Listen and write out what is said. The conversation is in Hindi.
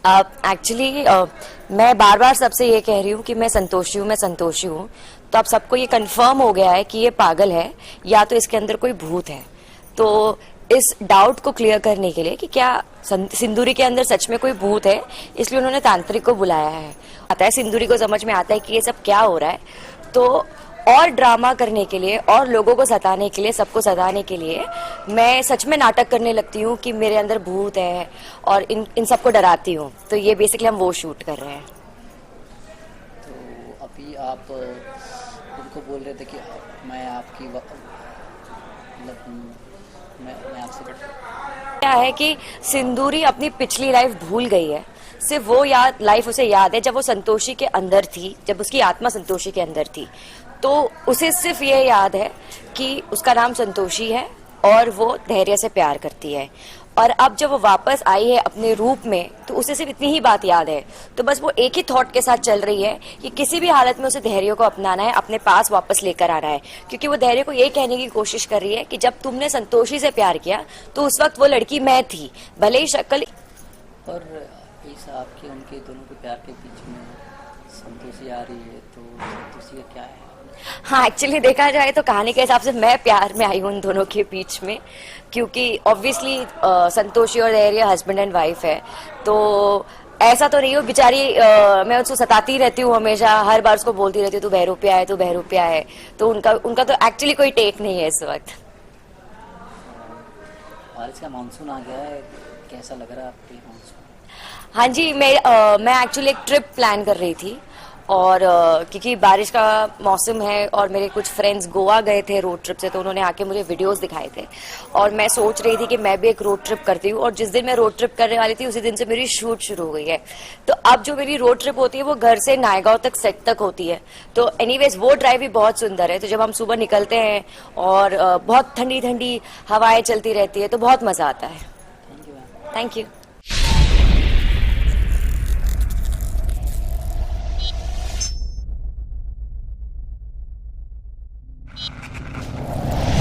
एक्चुअली मैं बार बार सबसे ये कह रही हूँ कि मैं संतोषी हूँ, मैं संतोषी हूँ। तो अब सबको ये कंफर्म हो गया है कि ये पागल है या तो इसके अंदर कोई भूत है। तो इस डाउट को क्लियर करने के लिए कि क्या सिंदूरी के अंदर सच में कोई भूत है, इसलिए उन्होंने तांत्रिक को बुलाया है। आता है सिंदूरी को समझ में आता है कि ये सब क्या हो रहा है, तो और ड्रामा करने के लिए और लोगों को सताने के लिए, सबको सताने के लिए मैं सच में नाटक करने लगती हूँ कि मेरे अंदर भूत है और इन सबको डराती हूँ। तो ये बेसिकली हम वो शूट कर रहे हैं। तो अभी आप उनको बोल रहे थे कि मैं आपकी मतलब मैं आपसे क्या है कि सिंदूरी अपनी पिछली लाइफ भूल गई है। सिर्फ वो याद लाइफ उसे याद है जब वो संतोषी के अंदर थी, जब उसकी आत्मा संतोषी के अंदर थी। तो उसे सिर्फ ये याद है कि उसका नाम संतोषी है और वो धैर्य से प्यार करती है। और अब जब वो वापस आई है अपने रूप में, तो उसे सिर्फ इतनी ही बात याद है। तो बस वो एक ही थॉट के साथ चल रही है कि किसी भी हालत में उसे धैर्य को अपनाना है, अपने पास वापस लेकर आना है। क्योंकि वो धैर्य को ये कहने की कोशिश कर रही है कि जब तुमने संतोषी से प्यार किया तो उस वक्त वो लड़की मैं थी, भले ही शक्ल। और इस आपके उनके दोनों के प्यार के बीच में संतोषी आ रही है, तो संतोषी का क्या है? हाँ, एक्चुअली देखा जाए तो कहानी के हिसाब से मैं प्यार में आई हूँ उन दोनों के बीच में, क्योंकि ऑब्वियसली संतोषी और धैर्य हस्बैंड एंड वाइफ है। तो ऐसा तो नहीं हो बेचारी, मैं उसको सताती रहती हूँ हमेशा, हर बार उसको बोलती रहती हूँ तू बहरूपिया है, तू बहरूपिया है। तो उनका तो एक्चुअली कोई टेक नहीं है इस वक्त। बारिश का मानसून आ गया है, कैसा लग रहा है आपके मानसून? हाँ जी, मैं एक्चुअली एक ट्रिप प्लान कर रही थी। और क्योंकि बारिश का मौसम है और मेरे कुछ फ्रेंड्स गोवा गए थे रोड ट्रिप से, तो उन्होंने आके मुझे वीडियोस दिखाए थे। और मैं सोच रही थी कि मैं भी एक रोड ट्रिप करती हूँ। और जिस दिन मैं रोड ट्रिप करने वाली थी उसी दिन से मेरी शूट शुरू हो गई है। तो अब जो मेरी रोड ट्रिप होती है वो घर से नायगांव तक सेट तक होती है। तो एनीवेज वो ड्राइव भी बहुत सुंदर है। तो जब हम सुबह निकलते हैं और बहुत ठंडी ठंडी हवाएं चलती रहती है तो बहुत मजा आता है। Thank you. Thank you.